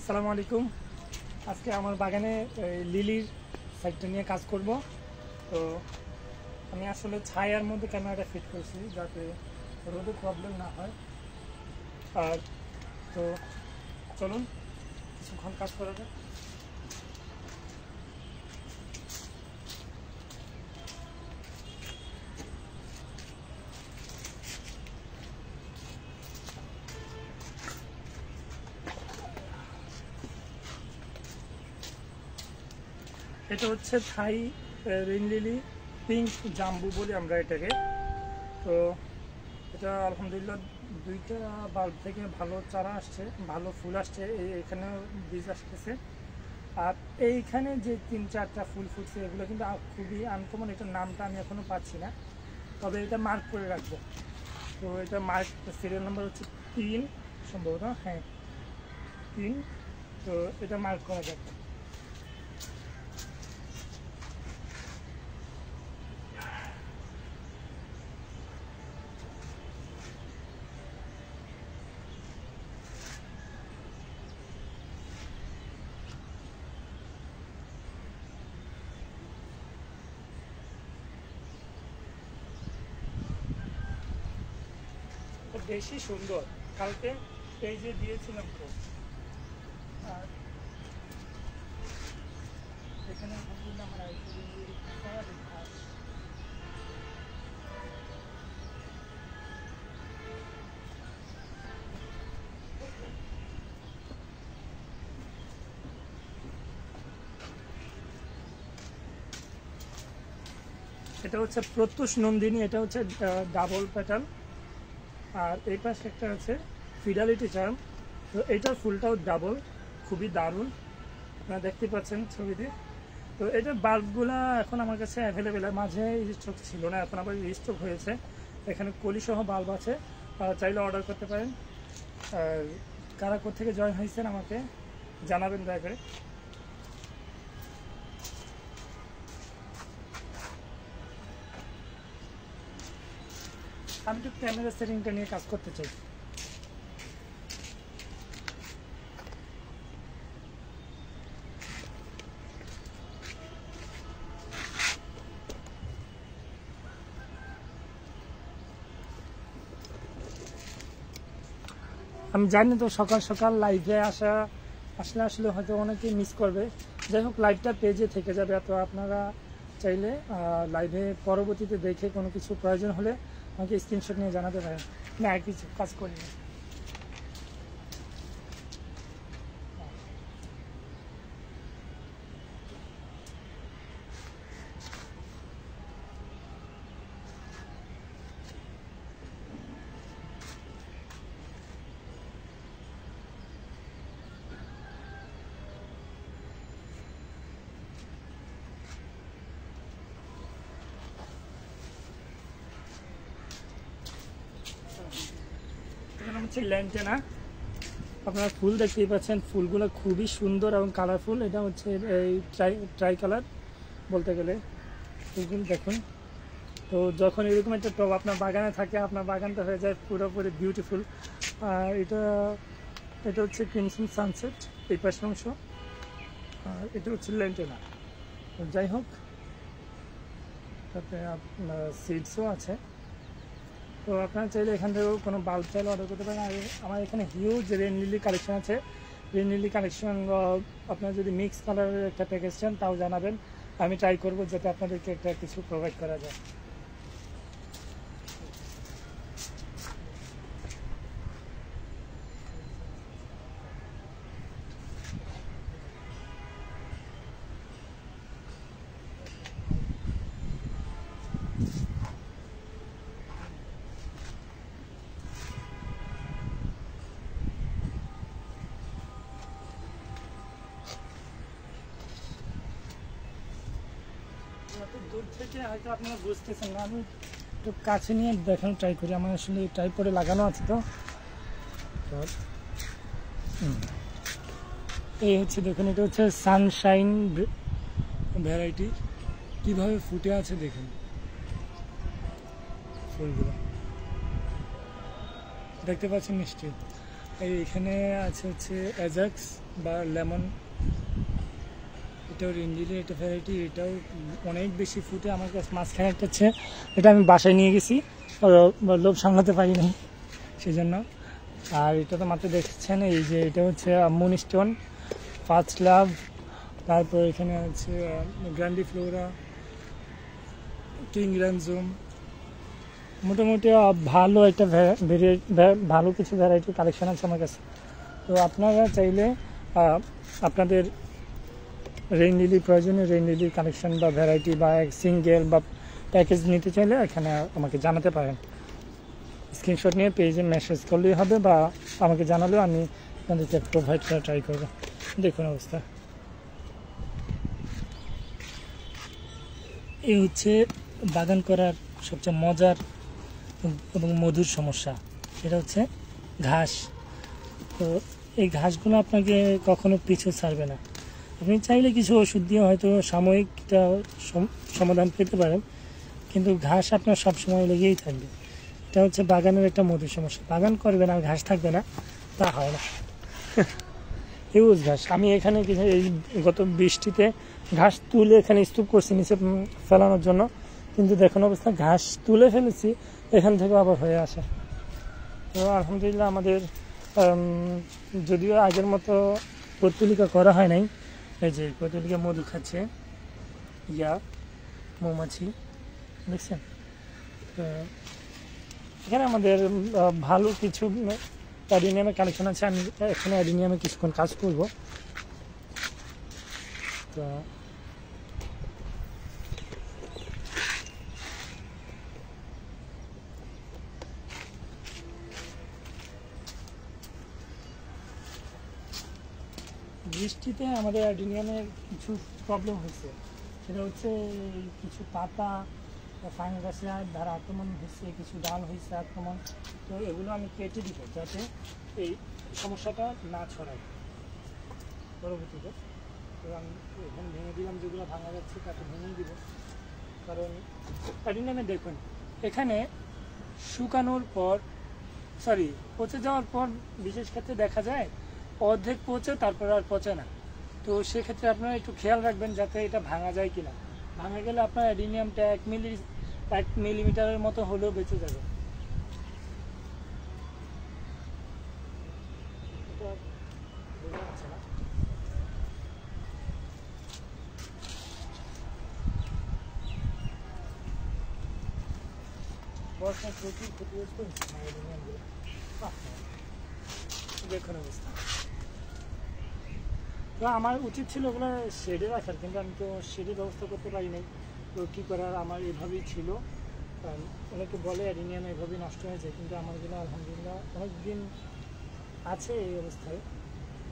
আসসালামু আলাইকুম। আজকে আমার বাগানে লিলির সাইডটা নিয়ে কাজ করব। তো আমি আসলে ছায়ার মধ্যে ক্যামেরাটা ফিট করছি যাতে রোদে প্রবলেম না হয়। আর তো চলুন কিছুক্ষণ কাজ করা যায়। এটা হচ্ছে থাই রেইন লিলি পিঙ্ক জাম্বু বলি আমরা এটাকে। তো এটা আলহামদুলিল্লাহ দুইটা বাল্ব থেকে ভালো চারা আসছে, ভালো ফুল আসছে, এখানে বীজ আসতেছে। আর এইখানে যে 3-4টা ফুল ফুটছে এগুলো কিন্তু খুবই আনকমন। এটার নামটা আমি এখনও পাচ্ছি না, তবে এটা মার্ক করে রাখবো। তো এটা মার্ক সিরিয়াল নাম্বার হচ্ছে 3 সম্ভবত, হ্যাঁ 3। তো এটা মার্ক করা যাবে। বেশি সুন্দর, কালকে পেজে দিয়েছিলাম। তো আর এখানে আমার এটা হচ্ছে প্রত্যুষ নন্দিনী, এটা হচ্ছে ডাবল প্যাটার্ন। আর এই পাশে একটা আছে ফিডালিটি চার্ম। তো এইটার ফুলটাও ডাবল, খুবই দারুণ, আপনারা দেখতে পাচ্ছেন ছবিতে। তো এটার বাল্বগুলা এখন আমার কাছে অ্যাভেলেবেল, মাঝে স্টক ছিল না, এখন আবার স্টক হয়েছে। এখানে কলিসহ বাল্ব আছে, চাইলে অর্ডার করতে পারেন। আর কারা কোথেকে জয়েন হয়েছেন আমাকে জানাবেন দয়া করে। আমি একটু ক্যামেরা সেটিংটা নিয়ে কাজ করতে চাই। আমি জানি তো সকাল সকাল লাইভে আসলে হয়তো অনেকেই মিস করবে। যাই হোক, লাইভটা পেজে থেকে যাবে। তো আপনারা চাইলে লাইভে পরবর্তীতে দেখে কোনো কিছু প্রয়োজন হলে আমাকে স্ক্রিনশট নিয়ে জানাতে পারেন। না, কিছু কাজ করি না। এখানে হচ্ছে ল্যান্টেনা, আপনারা ফুল দেখতেই পাচ্ছেন, ফুলগুলো খুবই সুন্দর এবং কালারফুল। এটা হচ্ছে এই ট্রাই কালার বলতে গেলে ফুলগুলো দেখুন। তো যখন এরকম একটা টব আপনার বাগানে থাকে, আপনার বাগানটা হয়ে যায় পুরোপুরি বিউটিফুল। এটা এটা হচ্ছে ক্রিমসন সানসেট এই পাশের অংশ, আর এটা হচ্ছে ল্যান্টেনা। যাই হোক, তাতে আপনার সিডসও আছে। তো আপনারা চাইলে এখান থেকেও কোনো বাল্ব চাইলে অর্ডার করতে পারেন। আর আমার এখানে হিউজ রেন লিলি কালেকশন আছে। রেন লিলি কালেকশন আপনারা যদি মিক্স কালারের একটা প্যাকেজ চান তাও জানাবেন, আমি ট্রাই করবো যাতে আপনাদেরকে একটা কিছু প্রোভাইড করা যায়। দূর থেকে হয়তো আপনারা বুঝতেছেন না, আমি একটু কাছে নিয়ে দেখানোর ট্রাই করি। আমার আসলে ট্রাইপডে লাগানো আছে। তো এই হচ্ছে দেখুন, এটা হচ্ছে সানশাইন ভ্যারাইটি, কীভাবে ফুটে আছে দেখুন ফুলগুলো, দেখতে পাচ্ছেন নিশ্চয়ই। এখানে আছে হচ্ছে অ্যাজাক্স বা লেমন, এটাও রেঞ্জিলে, এটা ভ্যারাইটি, এটাও অনেক বেশি ফুটে আমার কাছে। মাঝখানে একটা হচ্ছে, এটা আমি বাসায় নিয়ে গেছি, লোভ সামলাতে পারি নাই সেই জন্য। আর এটা তো মাত্র দেখছেন, এই যে এটা হচ্ছে মুনস্টোন, ফার্স্ট লাভ, তারপর এখানে আছে গ্র্যান্ডি ফ্লোরা, কিং র্যানজুম। মোটামুটি ভালো একটা ভালো কিছু ভ্যারাইটির কালেকশন আছে আমার কাছে। তো আপনারা চাইলে আপনাদের রেইন লিলি প্রয়োজনীয় রেইন লিলির কালেকশন বা ভ্যারাইটি বা সিঙ্গেল বা প্যাকেজ নিতে চাইলে এখানে আমাকে জানাতে পারেন। স্ক্রিনশট নিয়ে পেজে মেসেজ করলেই হবে বা আমাকে জানালেও আমি আপনাদেরকে প্রোভাইড করা ট্রাই করবো। দেখুন অবস্থা, এই হচ্ছে বাগান করার সবচেয়ে মজার এবং মধুর সমস্যা, সেটা হচ্ছে ঘাস। তো এই ঘাসগুলো আপনাকে কখনো পিছু ছাড়বে না। আপনি চাইলে কিছু ওষুধ দিয়ে হয়তো সাময়িকটা সমাধান পেতে পারেন, কিন্তু ঘাস আপনার সবসময় লেগেই থাকবে। এটা হচ্ছে বাগানের একটা মধুর সমস্যা। বাগান করবেন আর ঘাস থাকবে না, তা হয় না। হিউজ ঘাস। আমি এখানে কিছু এই গত বৃষ্টিতে ঘাস তুলে এখানে স্তূপ করছি নিচে ফেলানোর জন্য, কিন্তু দেখুন অবস্থা, ঘাস তুলে ফেলেছি এখান থেকে আবার হয়ে আসে। তো আলহামদুলিল্লাহ আমাদের যদিও আগের মতো পর্তুলিকা করা হয় নাই, এই যে পর্তুলিকা মধু খাচ্ছে, ইয়া মৌমাছি দেখছেন। তো এখানে আমাদের ভালো কিছু অ্যাডিনিয়ামের কালেকশন আছে। আমি এখানে অ্যাডিনিয়ামে কিছুক্ষণ কাজ করব। তো বৃষ্টিতে আমাদের অ্যাডিনিয়ামের কিছু প্রবলেম হয়েছে, সেটা হচ্ছে কিছু পাতা ফাঙ্গাসের দ্বারা আক্রমণ হয়েছে, কিছু ডাল হয়েছে আক্রমণ। তো এগুলো আমি কেটে দিব যাতে এই সমস্যাটা না ছড়ায় পরবর্তীতে। তো আমি এখানে ভেঙে দিলাম, যেগুলো ভাঙা যাচ্ছে তাকে ভেঙেই দিব। কারণ অ্যাডিনিয়ামে দেখুন, এখানে শুকানোর পর পচে যাওয়ার পর বিশেষ ক্ষেত্রে দেখা যায় অর্ধেক পচে তারপর আর পচে না। তো সেক্ষেত্রে আপনারা একটু খেয়াল রাখবেন যাতে এটা ভাঙা যায় কিনা। ভাঙা গেলে আপনার অ্যাডিনিয়ামটা 1 মিলিমিটারের মতো হলেও বেঁচে যাবে। বর্ষায় প্রচুর ক্ষতিগ্রস্ত হচ্ছে অ্যাডিনিয়ামগুলো। দেখুন অবস্থা। তো আমার উচিত ছিল ওগুলো শেডে রাখার, কিন্তু আমি তো শেডের ব্যবস্থা করতে পারি নাই। তো কী করার, আমার এভাবেই ছিল। অনেকে বলে অ্যাডিনিয়াম এভাবেই নষ্ট হয়ে যায়, কিন্তু আমারগুলো আলহামদুলিল্লাহ অনেক দিন আছে এই অবস্থায়।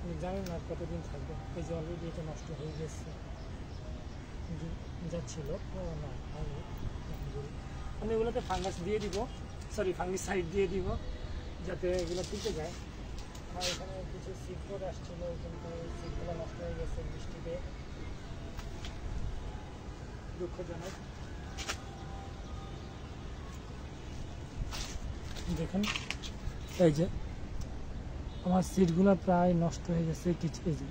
আমি জানি না কতদিন থাকবে। এই যে অলরেডি এটা নষ্ট হয়ে গেছে যাচ্ছিল না। আমি এগুলোতে ফাঙ্গাস দিয়ে দিব, ফাঙ্গিসাইড দিয়ে দিব যাতে এগুলো টিকে যায়। আর এখানে কিছু সিডবোর্ড আসছিল, কিন্তু সিডগুলো নষ্ট হয়ে গেছে বৃষ্টিতে, দুঃখজনক। দেখুন এই যে আমার সিটগুলো প্রায় নষ্ট হয়ে গেছে কিছু। এই যে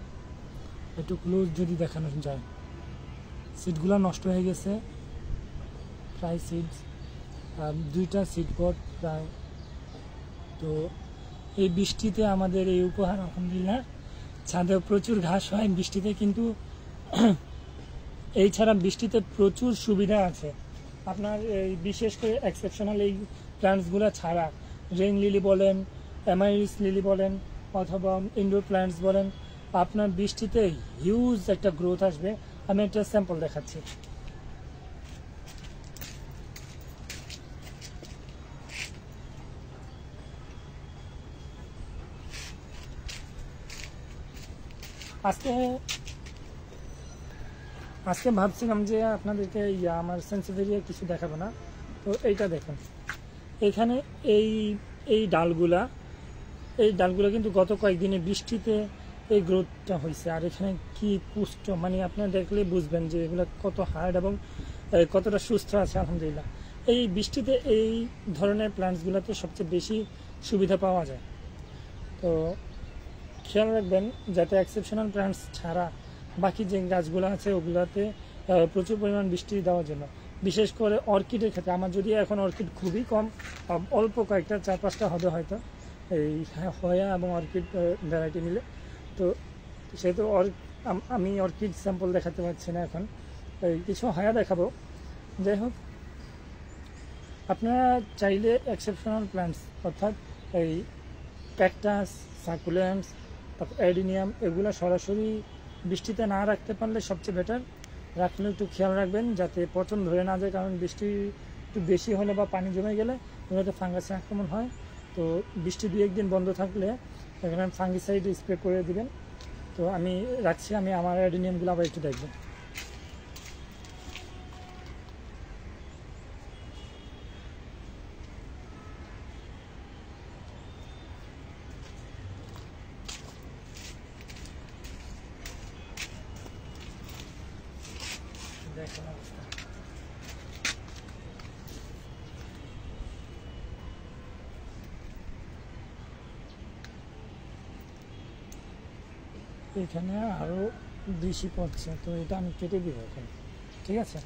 একটু ক্লোজ যদি দেখানো যায়, সিটগুলো নষ্ট হয়ে গেছে প্রায় সিট, 2টা সিটবোর্ড প্রায়। তো এই বৃষ্টিতে আমাদের এই উপহার আলহামদুলিল্লাহ। ছাদেও প্রচুর ঘাস হয় বৃষ্টিতে, কিন্তু এই ছাড়া বৃষ্টিতে প্রচুর সুবিধা আছে আপনার। এই বিশেষ করে এক্সেপশনাল এই প্ল্যান্টসগুলো ছাড়া, রেইন লিলি বলেন, অ্যামাইরিস লিলি বলেন, অথবা ইনডোর প্ল্যান্টস বলেন, আপনার বৃষ্টিতে হিউজ একটা গ্রোথ আসবে। আমি একটা স্যাম্পল দেখাচ্ছি। আজকে ভাবছিলাম যে আপনাদেরকে আমার সেন্সিভেরিয়া কিছু দেখাবো না। তো এইটা দেখুন, এখানে এই ডালগুলা কিন্তু গত কয়েকদিনে বৃষ্টিতে এই গ্রোথটা হয়েছে। আর এখানে কি পুষ্ট, মানে আপনারা দেখলে বুঝবেন যে এগুলো কত হার্ড এবং কতটা সুস্থ আছে আলহামদুলিল্লাহ। এই বৃষ্টিতে এই ধরনের প্ল্যান্টসগুলোতে সবচেয়ে বেশি সুবিধা পাওয়া যায়। তো খেয়াল রাখবেন যাতে এক্সেপশনাল প্ল্যান্টস ছাড়া বাকি যে গাছগুলো আছে ওগুলোতে প্রচুর পরিমাণ বৃষ্টি দেওয়ার জন্য, বিশেষ করে অর্কিডের ক্ষেত্রে। আমার যদি এখন অর্কিড খুবই কম, অল্প কয়েকটা 4-5টা হবে হয়তো, এই হয়া এবং অর্কিড ভ্যারাইটি মিলে। তো সেহেতু আমি অর্কিড স্যাম্পল দেখাতে পারছি না এখন, কিছু হয়া দেখাবো। যাই হোক, আপনারা চাইলে এক্সেপশনাল প্ল্যান্টস অর্থাৎ এই ক্যাকটাস, সাকুলেন্টস, তারপর অ্যাডিনিয়াম, এগুলো সরাসরি বৃষ্টিতে না রাখতে পারলে সবচেয়ে বেটার। রাখলে একটু খেয়াল রাখবেন যাতে পচন ধরে না যায়, কারণ বৃষ্টি একটু বেশি হলে বা পানি জমে গেলে ওগুলোতে ফাঙ্গাসের আক্রমণ হয়। তো বৃষ্টি 2-1 দিন বন্ধ থাকলে এখানে ফাঙ্গিসাইড স্প্রে করে দিবেন। তো আমি রাখছি, আমি আমার অ্যাডিনিয়ামগুলো আবার একটু দেখব। দেখুন অবস্থা, এখানে আরও বেশি পড়ছে, তো এটা আমি কেটে দিব এখন, ঠিক আছে?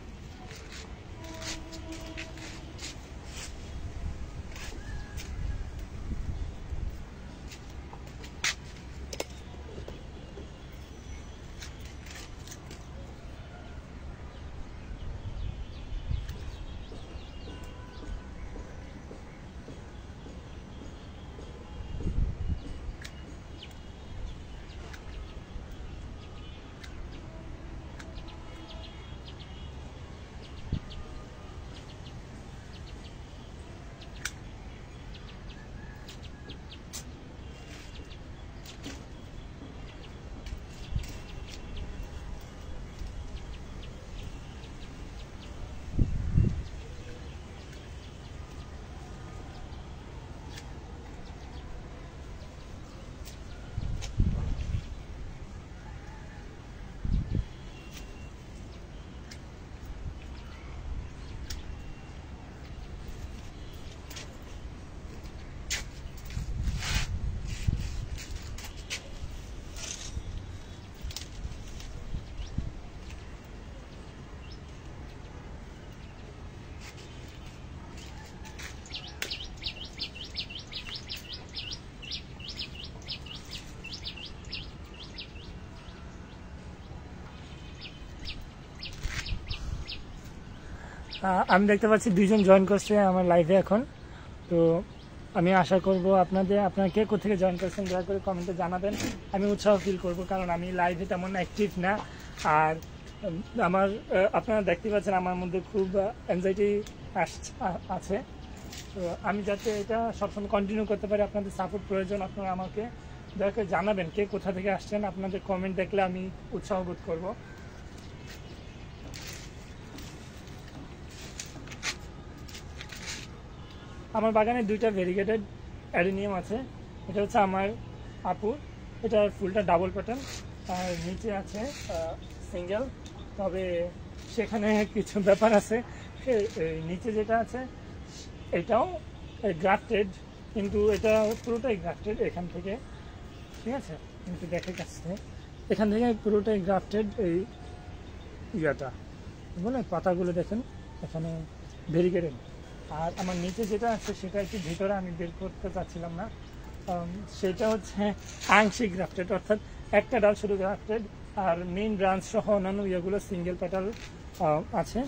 আমি দেখতে পাচ্ছি 2জন জয়েন করছে আমার লাইভে এখন। তো আমি আশা করব আপনারা কে কোথেকে জয়েন করছেন দয়া করে কমেন্টে জানাবেন, আমি উৎসাহ ফিল করব, কারণ আমি লাইভে তেমন অ্যাক্টিভ না। আর আমার আপনারা দেখতে পাচ্ছেন আমার মধ্যে খুব অ্যাংজাইটি আছে। তো আমি যাতে এটা সবসময় কন্টিনিউ করতে পারি, আপনাদের সাপোর্ট প্রয়োজন। আপনারা আমাকে দয়া করে জানাবেন কে কোথা থেকে আসছেন, আপনাদের কমেন্ট দেখলে আমি উৎসাহ বোধ করব। আমার বাগানে 2টা ভেরিগেটেড অ্যাডিনিয়াম আছে। এটা হচ্ছে আমার আপুর, এটার ফুলটা ডাবল প্যাটার্ন, আর নিচে আছে সিঙ্গেল। তবে সেখানে কিছু ব্যাপার আছে, নিচে যেটা আছে এটাও গ্রাফটেড, কিন্তু এটা পুরোটাই গ্রাফটেড এখান থেকে, ঠিক আছে? কিন্তু দেখে কাছে এখান থেকে পুরোটাই গ্রাফটেড। এই ইয়াটা বলে পাতাগুলো দেখেন এখানে ভেরিগেটেড। আর আমার নিচে যেটা আছে সেটা একটু ভিতরে আমি বের করতে চাচ্ছিলাম না, সেটা হচ্ছে আংশিক গ্রাফটেড, অর্থাৎ একটা ডাল শুধু গ্রাফটেড, আর মেইন ব্রাঞ্চ সহ অন্যান্য ইয়েগুলো সিঙ্গেল প্যাটাল আছে।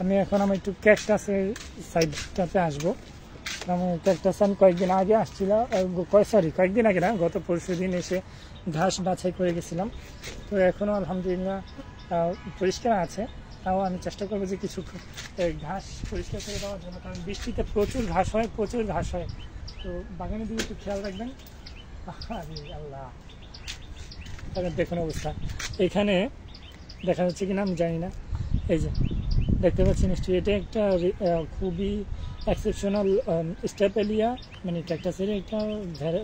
আমি এখন আমি একটু ক্যাকটাসের সাইডটাতে আসবো। ক্যাকটাস আমি কয়েকদিন আগে আসছিলাম, কয়েকদিন আগে না, গত পরশুদিন এসে ঘাস বাছাই করে গেছিলাম। তো এখনও আলহামদুলিল্লাহ পরিষ্কার আছে, তাও আমি চেষ্টা করবো যে কিছু ঘাস পরিষ্কার করে দেওয়ার জন্য, কারণ বৃষ্টিতে প্রচুর ঘাস হয়। তো বাগানের দিকে একটু খেয়াল রাখবেন। আল্লাহ, দেখুন অবস্থা। এখানে দেখা যাচ্ছে কিনা আমি জানি না, এই যে দেখতে পাচ্ছি নিশ্চয়ই, এটা একটা খুবই এক্সেপশনাল স্টেপেলিয়া, মানে ক্যাকটাসের একটা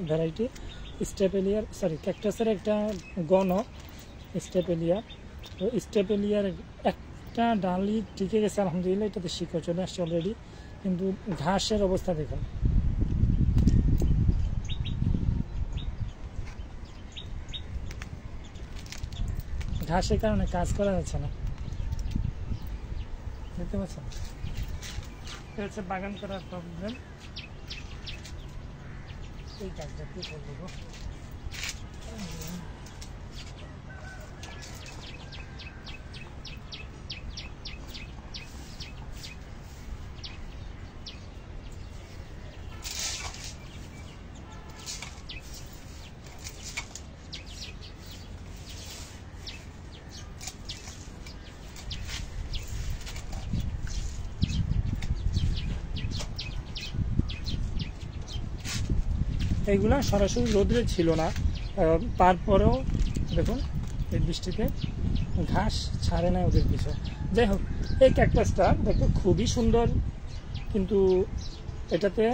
ভ্যারাইটি, ক্যাকটাসের একটা গণ স্টেপেলিয়া। তো স্টেপেলিয়ার একটা ডালি টিকে গেছে আলহামদুলিল্লাহ, এটাতে শিকড় চলে আসছে অলরেডি। কিন্তু ঘাসের অবস্থা দেখুন। ঘাসের কারণে কাজ করা যাচ্ছে না, দেখতে পাচ্ছেন? এটা হচ্ছে বাগান করার প্রবলেম। এই কাজটা কি করবো? এইগুলা সরাসরি রোদ্রে ছিল না, তারপরেও দেখুন এই বৃষ্টিতে ঘাস ছাড়ে না ওদের কিছু। যাই হোক, এই ক্যাকটাসটা দেখো খুবই সুন্দর, কিন্তু এটাতে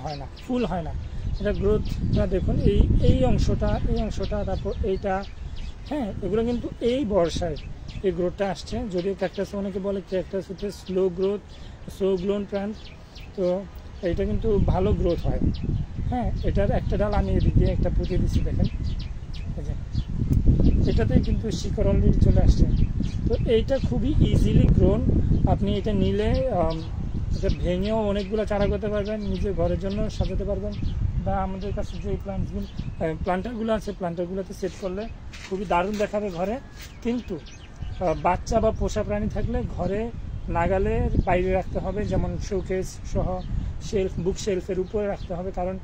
হয় না, ফুল হয় না। এটা গ্রোথটা দেখুন, এই অংশটা তারপর এইটা, হ্যাঁ, এগুলো কিন্তু এই বর্ষায় এই গ্রোথটা আসছে। যদিও ক্যাকটাস অনেকে বলে ক্যাকটাস হচ্ছে স্লো গ্রোন প্ল্যান্ট, তো এইটা কিন্তু ভালো গ্রোথ হয়। হ্যাঁ, এটার একটা ডাল আমি এদিকে একটা পুঁতে দিচ্ছি, দেখেন এটাতে কিন্তু শিকড় অলরেডি চলে আসছে। তো এইটা খুবই ইজিলি গ্রোন। আপনি এটা নিলে এটা ভেঙেও অনেকগুলো চারা করতে পারবেন, নিজের ঘরের জন্য সাজাতে পারবেন, বা আমাদের কাছে যে প্লান্টারগুলো আছে প্লান্টারগুলোতে সেট করলে খুবই দারুণ দেখাবে ঘরে। কিন্তু বাচ্চা বা পোষা প্রাণী থাকলে ঘরে নাগালের বাইরে রাখতে হবে, যেমন শোকেস সহ বুক শেলফের উপরে রাখতে হবে, কারণ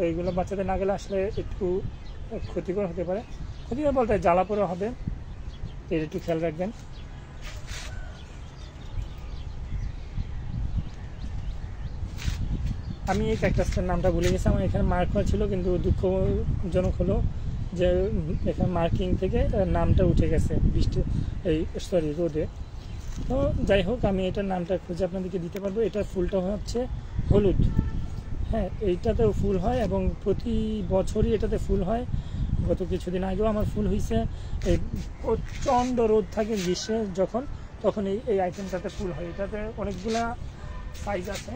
এইগুলো বাচ্চাদের নাগালে আসলে একটু ক্ষতিকর হতে পারে। ক্ষতিকর বলতে জ্বালা পোড়া হবে, এটা একটু খেয়াল রাখবেন। আমি এই ক্যাকটাসটার নামটা ভুলে গেছি, আমার এখানে মার্ক করা ছিল, কিন্তু দুঃখজনক হলো যে এখানে মার্কিং থেকে নামটা উঠে গেছে রোদে। তো যাই হোক, আমি এটার নামটা খুঁজে আপনাদেরকে দিতে পারবো। এটার ফুলটা হচ্ছে হলুদ। হ্যাঁ, এইটাতেও ফুল হয় এবং প্রতি বছরই এটাতে ফুল হয়। গত কিছুদিন আগেও আমার ফুল হয়েছে। এই প্রচণ্ড রোদ থাকে গ্রীষ্মে যখন, তখন এই আইটেমটাতে ফুল হয়। এটাতে অনেকগুলা সাইজ আছে,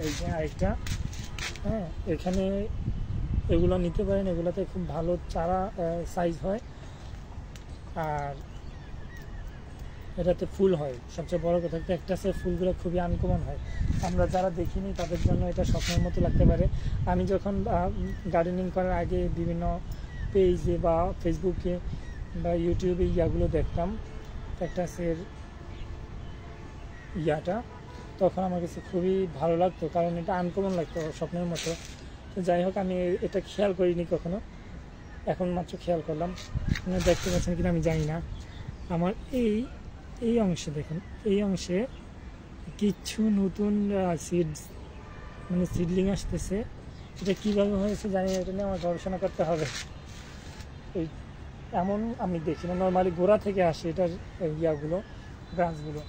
এই যে আরেকটা, হ্যাঁ, এখানে এগুলো নিতে পারেন, এগুলোতে খুব ভালো চারা সাইজ হয়, আর এটাতে ফুল হয়। সবচেয়ে বড় কথা, ক্যাকটাসের ফুলগুলো খুবই আনকমন হয়, আমরা যারা দেখিনি তাদের জন্য এটা স্বপ্নের মতো লাগতে পারে। আমি যখন গার্ডেনিং করার আগে বিভিন্ন পেজে বা ফেসবুকে বা ইউটিউবে ইয়াগুলো দেখতাম ক্যাকটাসের তখন আমার কাছে খুবই ভালো লাগতো, কারণ এটা আনকমন লাগতো, স্বপ্নের মতো। তো যাই হোক, আমি এটা খেয়াল করিনি কখনো, এখন মাত্র খেয়াল করলাম। দেখতে পাচ্ছেন কিনা আমি জানি না। আমার এই অংশে দেখুন, এই অংশে কিছু নতুন সিডলিং আসতেছে। এটা কীভাবে হয়েছে জানি না, এটা নিয়ে আমার গবেষণা করতে হবে। এমন আমি দেখি না, নর্মালি গোড়া থেকে আসে এটার ব্রাঞ্চগুলো।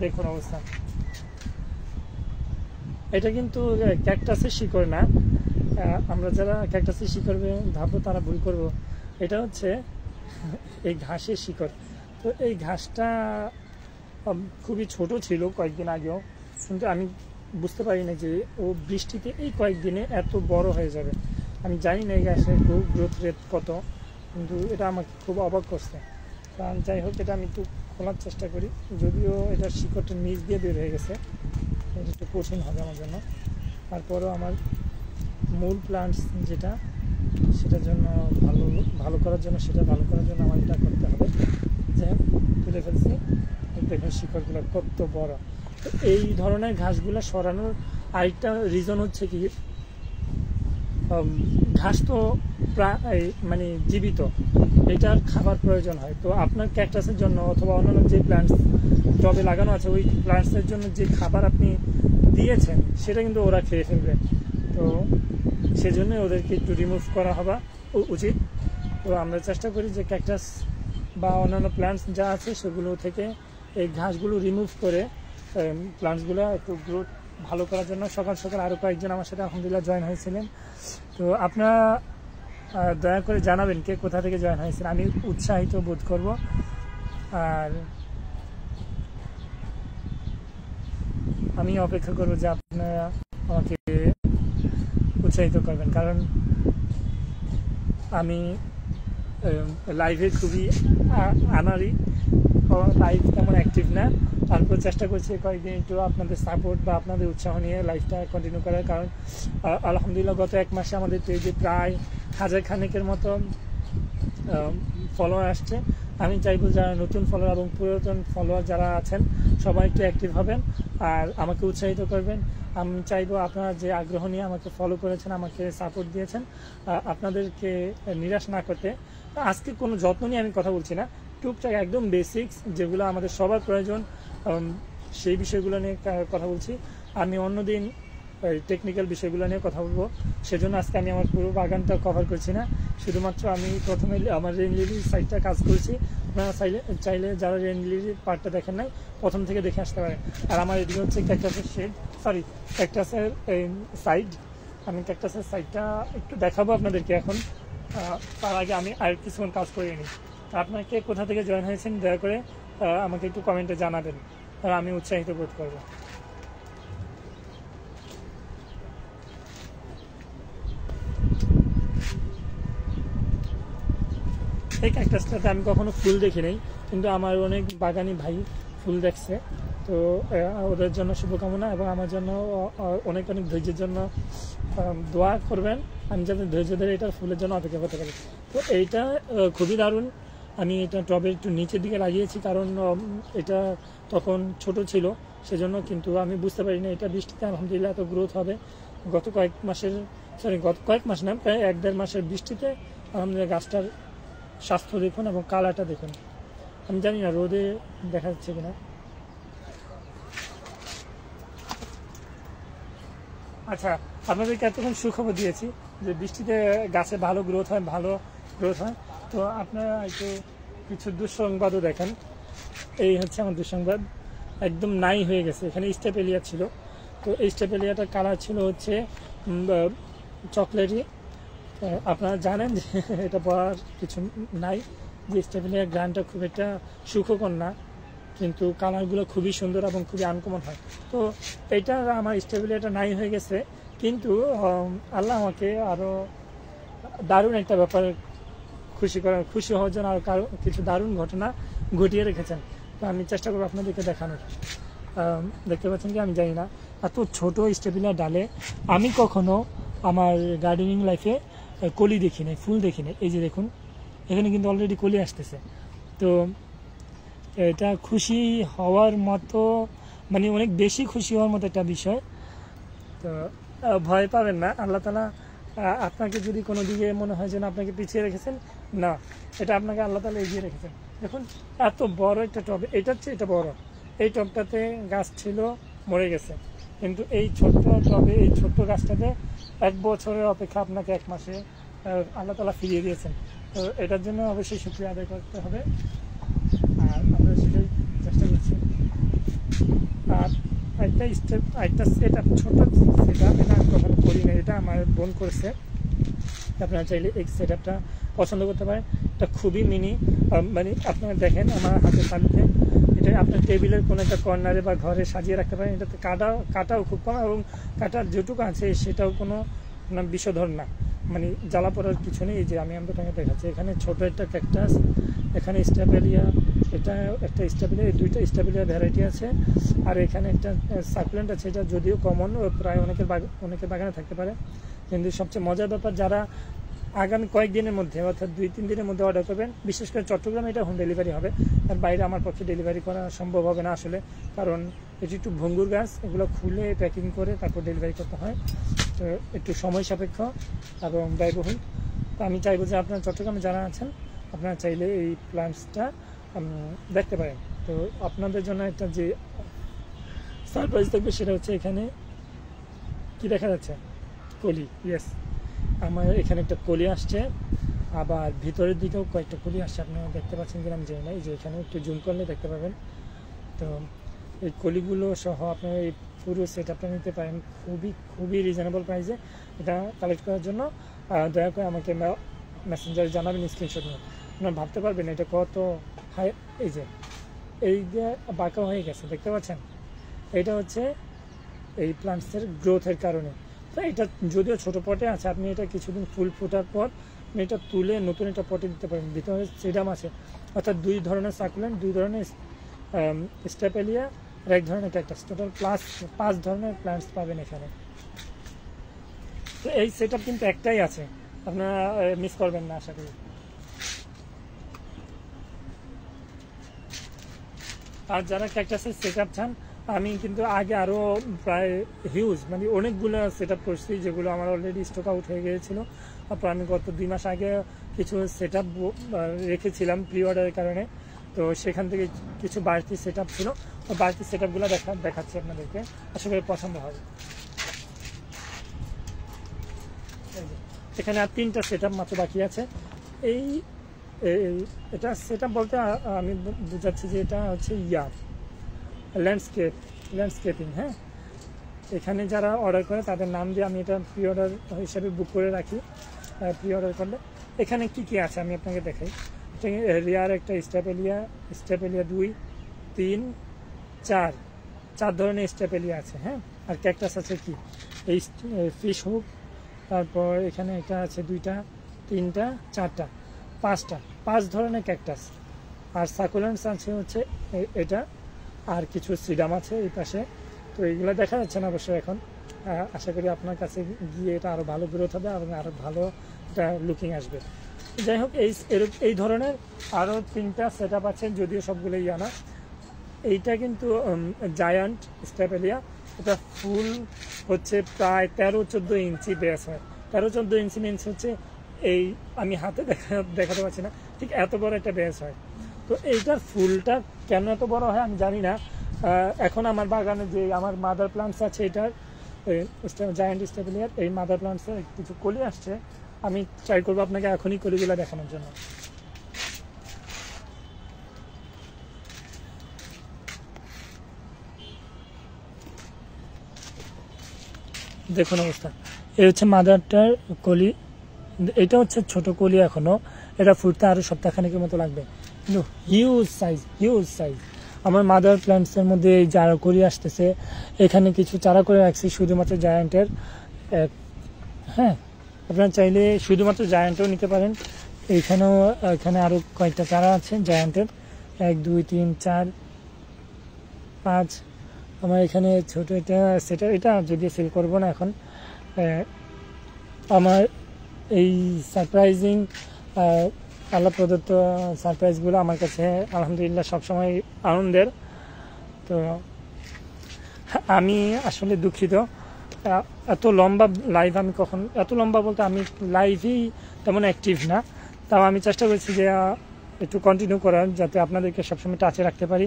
দেখুন অবস্থা, এটা কিন্তু ক্যাকটাসের শিকড় না। আমরা যারা ক্যাকটাসের শিকড় ভাববো তারা ভুল করব। এটা হচ্ছে এই ঘাসের শিকড়। তো এই ঘাসটা খুবই ছোট ছিল কয়েকদিন আগেও, কিন্তু আমি বুঝতে পারি না যে ও বৃষ্টিতে এই কয়েকদিনে এত বড় হয়ে যাবে। আমি জানি না এই ঘাসের গ্রোথ রেট কত, কিন্তু এটা আমাকে খুব অবাক করছে। কারণ যাই হোক, এটা আমি একটু খোলার চেষ্টা করি, যদিও এটা শিকড়টা নিচ দিয়ে বের হয়ে গেছে, এটা একটু কঠিন হবে আমার জন্য। তারপরেও আমার মূল প্লান্টস যেটা, সেটার জন্য ভালো করার জন্য আমার এটা করতে হবে। যাই হোক, তুলে ফেলছি, দেখুন শিকড়গুলো কত বড়। তো এই ধরনের ঘাসগুলো সরানোর আরেকটা রিজন হচ্ছে কি, ঘাস তো মানে জীবিত, এটার খাবার প্রয়োজন হয়। তো আপনার ক্যাকটাসের জন্য অথবা অন্যান্য যে প্ল্যান্টস টবে লাগানো আছে, ওই প্ল্যান্টসের জন্য যে খাবার আপনি দিয়েছেন সেটা কিন্তু ওরা খেয়ে ফেলবে। তো সেজন্য ওদেরকে একটু রিমুভ করা হওয়া উচিত। তো আমরা চেষ্টা করি যে ক্যাকটাস বা অন্যান্য প্ল্যান্টস যা আছে সেগুলো থেকে এই ঘাসগুলো রিমুভ করে প্ল্যান্টসগুলো একটু গ্রোথ ভালো করার জন্য। সকাল সকাল আরও কয়েকজন আমার সাথে আলহামদুলিল্লাহ জয়েন হয়েছিলেন। তো আপনারা দয়া করে জানাবেন কে কোথা থেকে জয়েন হয়েছেন, আমি উৎসাহিত বোধ করব। আর আমি অপেক্ষা করব যে আপনারা আমাকে উৎসাহিত করবেন, কারণ আমি লাইভে খুবই আনারি, লাইভ তেমন অ্যাক্টিভ না। তারপর চেষ্টা করছি কয়েকদিন একটু আপনাদের সাপোর্ট বা আপনাদের উৎসাহ নিয়ে লাইভটা কন্টিনিউ করার। কারণ আলহামদুলিল্লাহ গত এক মাসে আমাদের পেজে প্রায় 1000 খানেকের মতো ফলোয়ার আসছে। আমি চাইবো যারা নতুন ফলোয়ার এবং পুরাতন ফলোয়ার যারা আছেন সবাই একটু অ্যাক্টিভ হবেন আর আমাকে উৎসাহিত করবেন। আমি চাইবো আপনারা যে আগ্রহ নিয়ে আমাকে ফলো করেছেন, আমাকে সাপোর্ট দিয়েছেন, আপনাদেরকে নিরাশ না করতে। আজকে কোনো যত্ন নিয়ে আমি কথা বলছি না, টুকটাক একদম বেসিক্স যেগুলো আমাদের সবার প্রয়োজন সেই বিষয়গুলো নিয়ে কথা বলছি। আমি অন্যদিন টেকনিক্যাল বিষয়গুলো নিয়ে কথা বলবো, সেজন্য আজকে আমি আমার পুরো বাগানটা কভার করছি না। শুধুমাত্র আমি প্রথমে আমার রেন লিলির সাইডটা কাজ করছি। আপনারা চাইলে যারা রেন লিলির পার্টটা দেখেন নাই প্রথম থেকে দেখে আসতে পারেন। আর আমার এদিকে হচ্ছে ক্যাকটাসের শেড, সরি ক্যাকটাসের সাইড। আমি ক্যাকটাসের সাইডটা একটু দেখাবো আপনাদেরকে এখন। তার আগে আমি আর কিছুক্ষণ কাজ করে নিই। আপনাকে কোথা থেকে জয়েন হয়েছেন দয়া করে আমাকে একটু কমেন্টে জানাবেন, আর আমি উৎসাহিত বোধ করবো। এই ক্যাকটাসটাতে আমি কখনো ফুল দেখি নাই, কিন্তু আমার অনেক বাগানি ভাই ফুল দেখছে। তো ওদের জন্য শুভকামনা এবং আমার জন্য অনেক অনেক ধৈর্যের জন্য দোয়া করবেন। আমি যাতে ধৈর্য ধরে এটার ফুলের জন্য অপেক্ষা করতে পারি। তো এইটা খুবই দারুণ। আমি এটা টবের একটু নিচের দিকে লাগিয়েছি, কারণ এটা তখন ছোট ছিল সেজন্য, কিন্তু আমি বুঝতে পারি না এটা বৃষ্টিতে আলহামদুলিল্লাহ এত গ্রোথ হবে। গত কয়েক মাস না, প্রায় 1-1.5 মাসের বৃষ্টিতে আলহামদুলিল্লাহ গাছটার স্বাস্থ্য দেখুন এবং কালারটা দেখুন। আমি জানি না রোদে দেখা যাচ্ছে কিনা। আচ্ছা, আপনাদেরকে এতক্ষণ সুখবর দিয়েছি যে বৃষ্টিতে গাছে ভালো গ্রোথ হয়। তো আপনারা একটু কিছু দুঃসংবাদও দেখেন। এই হচ্ছে আমার দুঃসংবাদ, একদম নাই হয়ে গেছে। এখানে স্টেপেলিয়া ছিল, তো এই স্টেপেলিয়াটার কালার ছিল হচ্ছে চকলেটই। আপনারা জানেন যে এটা বলার কিছু নাই যে স্টেপেলিয়ার গ্রানটা খুব একটা সুখকর না, কিন্তু কালারগুলো খুবই সুন্দর এবং খুবই আনকমন হয়। তো এটা আমার স্টেপেলিয়াটা নাই হয়ে গেছে, কিন্তু আল্লাহ আমাকে আরও দারুণ একটা ব্যাপার খুশি হওয়ার জন্য আরও কিছু দারুণ ঘটনা ঘটিয়ে রেখেছেন। তো আমি চেষ্টা করবো আপনাদেরকে দেখানোর। দেখতে পাচ্ছেন কি আমি জানি না, এত ছোট স্টেপেলিয়ার ডালে আমি কখনো আমার গার্ডেনিং লাইফে কলি দেখি নাই, ফুল দেখি নাই। এই যে দেখুন, এখানে কিন্তু অলরেডি কলি আসতেছে। তো এটা খুশি হওয়ার মতো, মানে অনেক বেশি খুশি হওয়ার মতো একটা বিষয়। তো ভয় পাবেন না, আল্লাহ তাআলা আপনাকে যদি কোনো দিকে মনে হয় যেন আপনাকে পিছিয়ে রেখেছেন, না, এটা আপনাকে আল্লাহ তাআলা এগিয়ে রেখেছেন। দেখুন এত বড় একটা টব, এটার চেয়ে এটা বড়। এই টবটাতে গাছ ছিল, মরে গেছে, কিন্তু এই ছোট্ট টবে এই ছোট্ট গাছটাতে 1 বছরের অপেক্ষা আপনাকে 1 মাসে আল্লাহ তাআলা ফিরিয়ে দিয়েছেন। তো এটার জন্য অবশ্যই শুকরিয়া আদায় করতে হবে, আর আমরা সেটাই চেষ্টা করছি। আর একটা সেট আপ, ছোট সেট আপ, এটা আমি কখনো করি না, এটা আমার বোন করছে। আপনারা চাইলে এই সেট আপটা পছন্দ করতে পারেন। এটা খুবই মিনি, মানে আপনারা দেখেন আমার হাতের তালুতে, এটা আপনার টেবিলের কোনো একটা কর্নারে বা ঘরে সাজিয়ে রাখতে পারেন। এটাতে কাটাও খুব কম, এবং কাটার যেটুকু আছে সেটাও কোনো বিষধর না, মানে জ্বালা পড়ার কিছু নেই। এই যে আমি আপনাকে দেখাচ্ছি, এখানে ছোট একটা ক্যাকটাস, এখানে স্টেপেলিয়া, এটা একটা স্টেপেলিয়া, এই 2টা স্টেপেলিয়া ভ্যারাইটি আছে। আর এখানে একটা সাকুলেন্ট আছে, এটা যদিও কমন, প্রায় অনেকের বাগানে থাকতে পারে। কিন্তু সবচেয়ে মজার ব্যাপার, যারা আগামী কয়েকদিনের মধ্যে অর্থাৎ 2-3 দিনের মধ্যে অর্ডার করবেন, বিশেষ করে চট্টগ্রামে এটা হোম ডেলিভারি হবে, আর বাইরে আমার পক্ষে ডেলিভারি করা সম্ভব হবে না আসলে, কারণ এটি একটু ভঙ্গুর গাছ, এগুলো খুলে প্যাকিং করে তারপর ডেলিভারি করতে হয়। তো একটু সময় সাপেক্ষ এবং ব্যয়বহুল। তো আমি চাইবো যে আপনারা চট্টগ্রামে যারা আছেন, আপনারা চাইলে এই প্ল্যান্টসটা দেখতে পারেন। তো আপনাদের জন্য একটা যে সারপ্রাইজ থাকবে সেটা হচ্ছে, এখানে কি দেখা যাচ্ছে, কলি, ইয়েস, আমার এখানে একটা কলি আসছে, আবার ভিতরের দিকেও কয়েকটা কলি আসছে। আপনারা দেখতে পাচ্ছেন কিনা আমি জানি না, এই যে এখানে একটু জুম করলে দেখতে পাবেন। তো এই কলিগুলো সহ আপনারা এই পুরো সেট আপটা নিতে পারেন খুবই রিজনেবল প্রাইসে। এটা কালেক্ট করার জন্য দয়া করে আমাকে মেসেঞ্জারে জানাবেন স্ক্রিনশট নিয়ে। আপনারা ভাবতে পারবেন এটা কত হাই। এই যে বাঁকা হয়ে গেছে দেখতে পাচ্ছেন, এটা হচ্ছে এই প্লান্টসের গ্রোথের কারণে। তো এটা যদিও ছোটো পটে আছে, আপনি এটা কিছুদিন ফুল ফোটার পর আপনি এটা তুলে নতুন একটা পটে দিতে পারেন। ভিতরে সিডাম আছে, অর্থাৎ 2 ধরনের সাকুলেন্ট, 2 ধরনের স্টেপেলিয়া আর 1 ধরনের ক্যাকটাস, টোটাল প্লাস 5 ধরনের প্লান্টস পাবেন এখানে। তো এই সেট আপ কিন্তু একটাই আছে, আপনারা মিস করবেন না আশা করি। আর যারা ক্যাকটাসের সেট আপ চান, আমি কিন্তু আগে আরও প্রায় হিউজ মানে অনেকগুলো সেট আপ করছি, যেগুলো আমার অলরেডি স্টক আউট হয়ে গিয়েছিলো। তারপর আমি গত 2 মাস আগে কিছু সেট আপ রেখেছিলাম প্রি অর্ডারের কারণে। তো সেখান থেকে কিছু বাড়তি সেট আপ ছিল, বাড়তি সেট আপগুলো দেখাচ্ছি আপনাদেরকে, আশা করি পছন্দ হবে। এখানে আর 3টা সেট আপ মাত্র বাকি আছে। এটা সেট আপ বলতে আমি বুঝাচ্ছি যে এটা হচ্ছে ল্যান্ডস্কেপিং। হ্যাঁ, এখানে যারা অর্ডার করে তাদের নাম দিয়ে আমি এটা প্রি অর্ডার হিসাবে বুক করে রাখি। প্রি অর্ডার করলে এখানে কি আছে আমি আপনাকে দেখাই। রিয়ার একটা স্টেপেলিয়া 2, 3, 4 ধরনের স্টেপেলিয়া আছে। হ্যাঁ, আর ক্যাকটাস আছে কি এই ফিশ হুক, তারপর এখানে এটা আছে 2টা, 3টা, 4টা, 5টা, 5 ধরনের ক্যাকটাস। আর সাকুলেন্টস আছে হচ্ছে এটা, আর কিছু সিডাম আছে এই পাশে। তো এইগুলো দেখা যাচ্ছে না অবশ্যই এখন। আশা করি আপনার কাছে গিয়ে এটা আরও ভালো গ্রোথ হবে এবং আরও ভালো এটা লুকিং আসবে। যাই হোক, এই ধরনের আরও 3টা সেট আপ আছে, যদিও সবগুলো না। এইটা কিন্তু জায়ান্ট স্টেপেলিয়া, এটা ফুল হচ্ছে প্রায় 13-14 ইঞ্চি বেস হয়। 13-14 ইঞ্চি মিনস হচ্ছে এই আমি হাতে দেখাতে পারছি না, ঠিক এত বড় একটা বেস হয়। তো এইটার ফুলটা কেন এত বড় হয় আমি জানি না। এখন আমার বাগানে যে আমার মাদার প্লান্টস আছে, এটার জায়ান্ট স্টেপেলিয়ার এই মাদার প্লান্টসের কিছু কলি আসছে। আমি ট্রাই করবো আপনাকে এখনই কলিগুলো দেখানোর জন্য। দেখুন অবস্থা, এই হচ্ছে মাদারটার কলি। এটা হচ্ছে ছোট কলি এখনো, এটা ফুটতে আরও সপ্তাহখানেকের মতো লাগবে, কিন্তু হিউজ সাইজ। আমার মাদার প্ল্যান্টসের মধ্যে এই চারা কলি আসতেছে। এখানে কিছু চারা করে রাখছি শুধুমাত্র জায়ান্টের। হ্যাঁ, আপনারা চাইলে শুধুমাত্র জায়ান্টও নিতে পারেন। এখানে আরও কয়েকটা চারা আছে জায়ান্টের, 1, 2, 3, 4, 5। আমার এখানে ছোট এটা যদিও সেল করবো না এখন। আমার এই সারপ্রাইজিং আল্লাহ প্রদত্ত সারপ্রাইজগুলো আমার কাছে আলহামদুলিল্লাহ সবসময় আনন্দের। তো আমি আসলে দুঃখিত, এত লম্বা লাইভ আমি এত লম্বা বলতে আমি লাইভেই তেমন অ্যাক্টিভ না। তাও আমি চেষ্টা করছি যে একটু কন্টিনিউ করার, যাতে আপনাদেরকে সবসময় টাচে রাখতে পারি।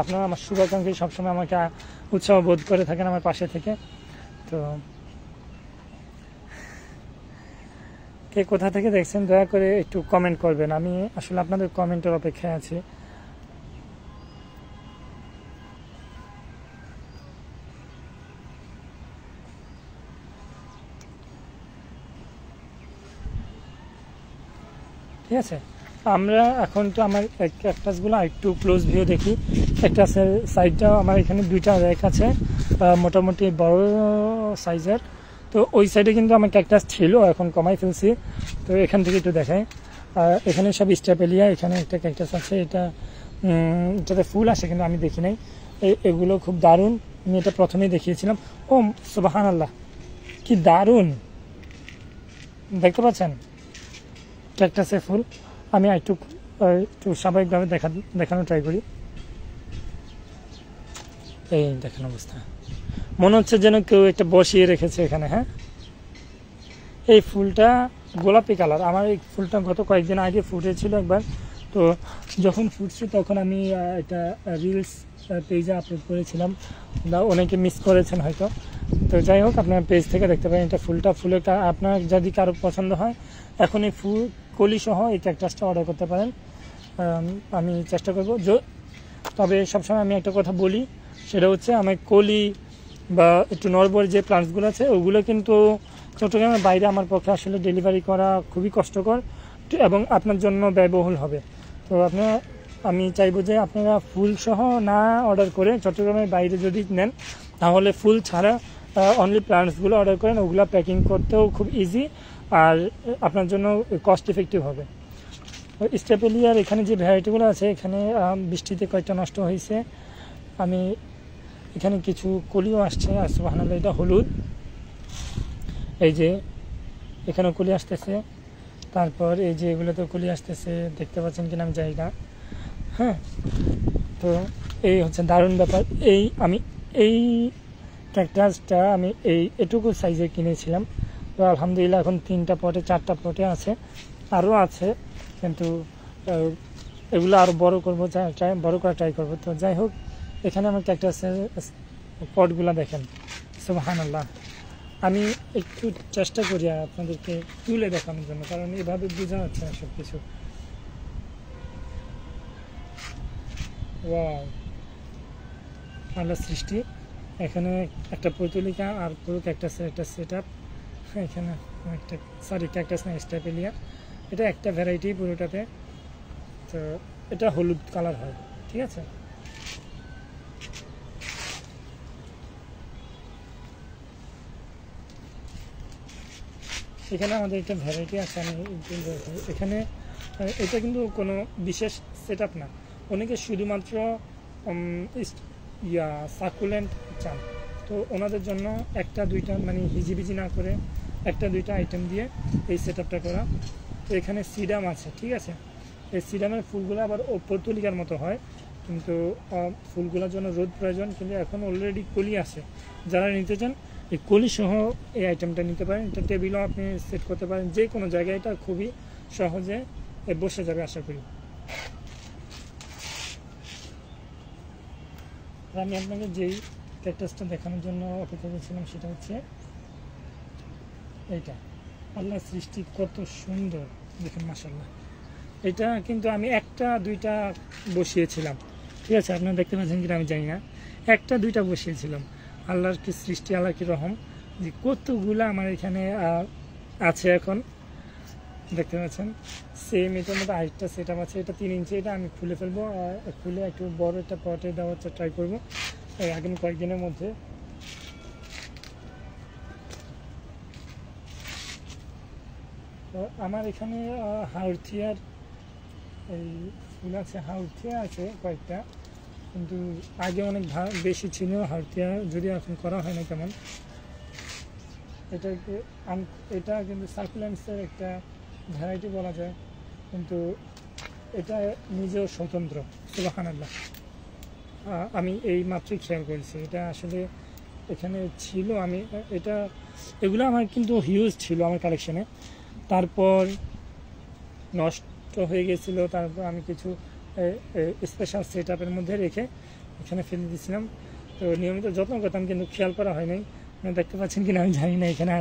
আপনারা আমার শুভাকাঙ্ক্ষী, সবসময় আমাকে উৎসাহ বোধ করে থাকেন আমার পাশে থেকে। তো কে কোথা থেকে দেখছেন দয়া করে একটু কমেন্ট করবেন, আমি আসলে আপনাদের কমেন্টের অপেক্ষায় আছি। ঠিক আছে, আমরা এখন তো আমার ক্যাকটাসগুলো একটু ক্লোজ ভিউ দেখি। ক্যাকটাসের সাইডটাও আমার এখানে 2টা র্যাক আছে, মোটামুটি বড় সাইজের। তো ওই সাইডে কিন্তু আমার ক্যাকটাস ছিল, এখন কমাই ফেলছি। তো এখান থেকে একটু দেখাই। এখানে সব স্টেপেলিয়া, এখানে একটা ক্যাকটাস আছে, এটাতে ফুল আসে কিন্তু আমি দেখি নাই। এগুলো খুব দারুণ, আমি এটা প্রথমেই দেখিয়েছিলাম। ও সুবহানাল্লাহ, কি দারুণ দেখতে পাচ্ছেন ক্যাকটাসের ফুল। আমি একটু স্বাভাবিকভাবে দেখানো ট্রাই করি। এই দেখেন অবস্থা, মনে হচ্ছে যেন কেউ একটা বসিয়ে রেখেছে এখানে। হ্যাঁ, এই ফুলটা গোলাপি কালার। আমার এই ফুলটা গত কয়েকদিন আগে ফুটেছিল একবার, তো যখন ফুটছে তখন আমি এটা রিলস পেজে আপলোড করেছিলাম, অনেকে মিস করেছেন হয়তো। তো যাই হোক, আপনার পেজ থেকে দেখতে পারেন এটা ফুলটা আপনার যদি কারো পছন্দ হয় এখন এই ফুল কলি সহ এই ক্যাকটাসটা অর্ডার করতে পারেন। আমি চেষ্টা করব। তবে সবসময় আমি একটা কথা বলি, সেটা হচ্ছে আমি কলি বা একটু নরবর যে প্লান্টসগুলো আছে ওগুলো কিন্তু চট্টগ্রামের বাইরে আমার পক্ষে আসলে ডেলিভারি করা খুবই কষ্টকর এবং আপনার জন্য ব্যয়বহুল হবে। তো আমি চাইবো যে আপনারা ফুল সহ না অর্ডার করে চট্টগ্রামের বাইরে যদি নেন তাহলে ফুল ছাড়া অনলি প্লান্টসগুলো অর্ডার করেন, ওগুলো প্যাকিং করতেও খুব ইজি আর আপনার জন্য কস্ট ইফেক্টিভ হবে। স্টেপেলিয়ার এখানে যে ভ্যারাইটিগুলো আছে, এখানে বৃষ্টিতে কয়েকটা নষ্ট হয়েছে। আমি এখানে কিছু কলিও আসছে, আর সুবহানাল্লাহ এটা হলুদ, এই যে এখানেও কলি আসতেছে। তারপর এই যে এগুলোতেও কলি আসতেছে, দেখতে পাচ্ছেন কিনা আমি জানি না। হ্যাঁ, তো এই হচ্ছে দারুণ ব্যাপার। আমি এই ক্যাকটাসটা আমি এটুকু সাইজে কিনেছিলাম। তো আলহামদুলিল্লাহ এখন 3টা পটে 4টা পটে আছে, আরও আছে, কিন্তু এগুলো আরও বড় করবো, বড় করা ট্রাই করবো। তো যাই হোক, এখানে আমার ক্যাকটাসের পটগুলো দেখেন, সুবহানাল্লাহ। আমি একটু চেষ্টা করি আপনাদেরকে তুলে দেখানোর জন্য, কারণ এভাবে বোঝা যাচ্ছে না সব কিছু। ওয়াও, আল্লাহর সৃষ্টি। এখানে একটা পৈতলিকা আর পুরো ক্যাকটাসের একটা সেট আপ। এখানে একটা ক্যাকটাস না, স্টেপেলিয়া, এটা একটা ভ্যারাইটি পুরোটাতে। তো এটা হলুদ কালার হয়, ঠিক আছে। এখানে আমাদের একটা ভ্যারাইটি আছে, আমি এখানে এটা কিন্তু কোনো বিশেষ সেট আপ না, অনেকে শুধুমাত্র সাকুলেন্ট চান, তো ওনাদের জন্য একটা দুইটা মানে হিজিবিজি না করে একটা দুইটা আইটেম দিয়ে এই সেট আপটা করা। তো এখানে সিডাম আছে, ঠিক আছে। এই সিডামের ফুলগুলো আবার পর্তুলিকার মতো হয়, কিন্তু ফুলগুলোর জন্য রোদ প্রয়োজন, কিন্তু এখন অলরেডি কলি আছে। যারা নিতে চান এই কলি সহ এই আইটেমটা নিতে পারেন। এটা টেবিলও আপনি সেট করতে পারেন, যে কোনো জায়গায় এটা খুবই সহজে বসে যাবে আশা করি। আমি আপনাকে যেই ক্যাকটাসটা দেখানোর জন্য অপেক্ষা করছিলাম সেটা হচ্ছে এইটা। আল্লাহর সৃষ্টি কত সুন্দর দেখুন, মাশাআল্লাহ। এটা কিন্তু আমি একটা দুইটা বসিয়েছিলাম, ঠিক আছে, আপনারা দেখতে পাচ্ছেন কিনা আমি জানি না, একটা দুইটা বসিয়েছিলাম। আল্লাহর কি সৃষ্টি, আল্লাহ কি রহম, যে কতগুলো আমার এখানে আছে এখন দেখতে পাচ্ছেন। সেম এটার মধ্যে আরেকটা সেট আপ আছে, এটা 3 ইঞ্চি, এটা আমি খুলে ফেলবো, খুলে একটু বড় একটা পটে দেওয়ার ট্রাই করবো আগামী কয়েকদিনের মধ্যে। আমার এখানে হাউথিয়ার এই ফুল আছে, হাউথিয়া আছে কয়েকটা, কিন্তু আগে অনেক বেশি ছিল হাউথিয়া, যদিও এখন করা হয় না তেমন। এটা কিন্তু সার্কুলেন্সের একটা ভ্যারাইটি বলা যায়, কিন্তু এটা নিজেও স্বতন্ত্র, সুবহানাল্লাহ। আমি এই মাত্রই খেয়াল করেছি, এটা আসলে এখানে ছিল। আমি এগুলো আমার কিন্তু হিউজ ছিল আমার কালেকশানে, তারপর নষ্ট হয়ে গেছিলো, তারপর আমি কিছু স্পেশাল সেট আপের মধ্যে রেখে এখানে ফেলে দিয়েছিলাম। তো নিয়মিত যত্ন করতাম, কিন্তু খেয়াল করা হয় নাই। দেখতে পাচ্ছেন কিনা আমি জানি না, এখানে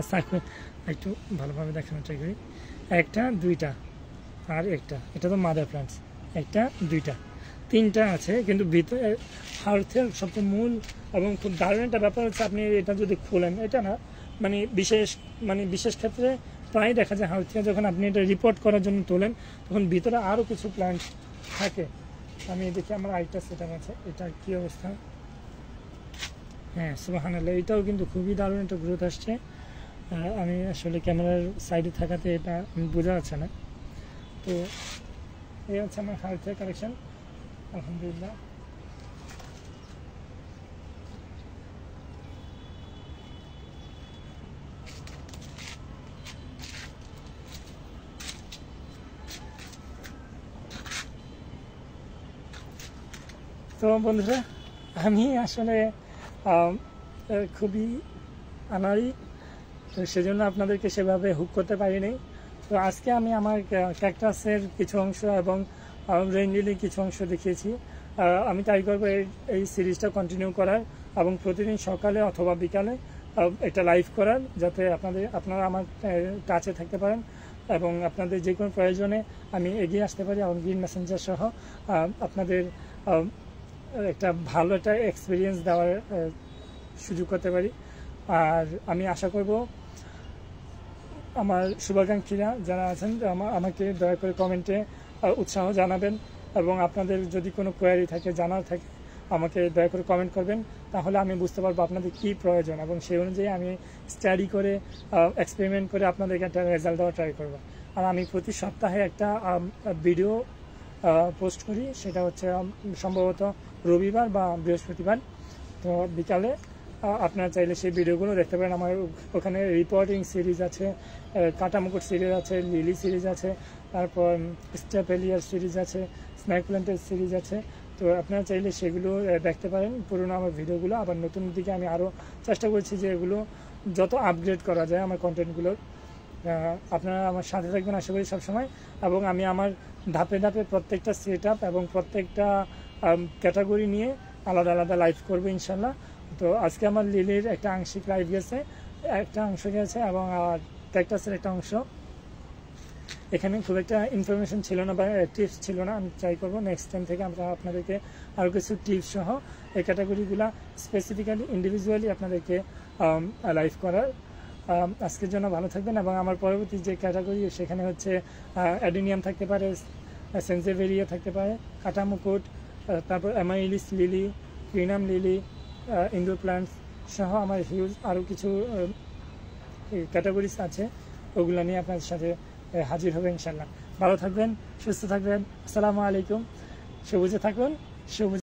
একটু ভালোভাবে দেখানোর ট্রাই করি। একটা দুইটা আর একটা, এটা তো মাদার প্লান্টস, একটা দুইটা 3টা আছে, কিন্তু ভিতরে হার্থের সবচেয়ে মূল এবং খুব দারুণ একটা ব্যাপার হচ্ছে, আপনি এটা যদি খোলেন, এটা না বিশেষ ক্ষেত্রে প্রায় দেখা যায় হাউথিয়া যখন আপনি এটা রিপোর্ট করার জন্য তোলেন তখন ভিতরে আরও কিছু প্ল্যান্ট থাকে। আমি দেখি আমার আরেকটা সেট আপ আছে, এটার কী অবস্থা। হ্যাঁ, সুবহানাল্লাহ, এটাও কিন্তু খুবই দারুণ একটা গ্রোথ আসছে। আমি আসলে ক্যামেরার সাইডে থাকাতে এটা বোঝা যাচ্ছে না। তো এই হচ্ছে আমার হাউথিয়া কালেকশন, আলহামদুলিল্লাহ। তো বন্ধুরা, আমি আসলে খুবই আনাড়ি, তো সেজন্য আপনাদেরকে সেভাবে হুক করতে পারিনি। তো আজকে আমি আমার ক্যাকটাসের কিছু অংশ এবং রেইন লিলির কিছু অংশ দেখিয়েছি। আমি ট্রাই করবো এই সিরিজটা কন্টিনিউ করার এবং প্রতিদিন সকালে অথবা বিকালে এটা লাইভ করার, যাতে আপনারা আমার কাছে থাকতে পারেন এবং আপনাদের যে কোনো প্রয়োজনে আমি এগিয়ে আসতে পারি এবং গ্রিন মেসেঞ্জার সহ আপনাদের একটা ভালো একটা এক্সপিরিয়েন্স দেওয়ার সুযোগ করতে পারি। আর আমি আশা করব আমার শুভাকাঙ্ক্ষীরা যারা আছেন আমাকে দয়া করে কমেন্টে উৎসাহ জানাবেন এবং আপনাদের যদি কোনো কোয়ারি থাকে, জানার থাকে, আমাকে দয়া করে কমেন্ট করবেন, তাহলে আমি বুঝতে পারবো আপনাদের কী প্রয়োজন এবং সেই অনুযায়ী আমি স্টাডি করে এক্সপেরিমেন্ট করে আপনাদেরকে একটা রেজাল্ট দেওয়া ট্রাই করব। আর আমি প্রতি সপ্তাহে একটা ভিডিও পোস্ট করি, সেটা হচ্ছে সম্ভবত রবিবার বা বৃহস্পতিবার। তো বিকালে আপনারা চাইলে সেই ভিডিওগুলো দেখতে পারেন। আমার ওখানে রিপোর্টিং সিরিজ আছে, কাটামুকুট সিরিজ আছে, লিলি সিরিজ আছে, তারপর স্টেপেলিয়ার সিরিজ আছে, স্ন্যাক প্ল্যান্টের সিরিজ আছে। তো আপনারা চাইলে সেগুলো দেখতে পারেন, পুরোনো আমার ভিডিওগুলো। আবার নতুন দিকে আমি আরও চেষ্টা করছি যে এগুলো যত আপগ্রেড করা যায় আমার কন্টেন্টগুলোর। আপনারা আমার সাথে থাকবেন আশা করি সবসময়, এবং আমি আমার ধাপে ধাপে প্রত্যেকটা সেট আপ এবং প্রত্যেকটা ক্যাটাগরি নিয়ে আলাদা আলাদা লাইভ করবো ইনশাল্লাহ। তো আজকে আমার লিলির একটা আংশিক লাইভ গেছে, একটা অংশ গেছে, এবং ক্যাকটাসের একটা অংশ। এখানে খুব একটা ইনফরমেশন ছিল না বা টিপস ছিল না। আমি ট্রাই করবো নেক্সট টাইম থেকে আমরা আপনাদেরকে আরও কিছু টিপস সহ এই ক্যাটাগরিগুলো স্পেসিফিক্যালি ইন্ডিভিজুয়ালি আপনাদেরকে লাইভ করার। আজকের জন্য ভালো থাকবেন, এবং আমার পরবর্তী যে ক্যাটাগরি সেখানে হচ্ছে অ্যাডিনিয়াম থাকতে পারে, সেন্সেভেরিয়া থাকতে পারে, কাটামুকুট, তারপর অ্যামাইলিস লিলি, ক্রিনাম লিলি, ইনডোর প্ল্যান্টস সহ আমার হিউজ আরও কিছু ক্যাটাগরিজ আছে, ওগুলো নিয়ে আপনাদের সাথে হাজির হবে ইনশাল্লাহ। ভালো থাকবেন, সুস্থ থাকবেন। আসসালামু আলাইকুম। সবুজে থাকুন, সবুজ।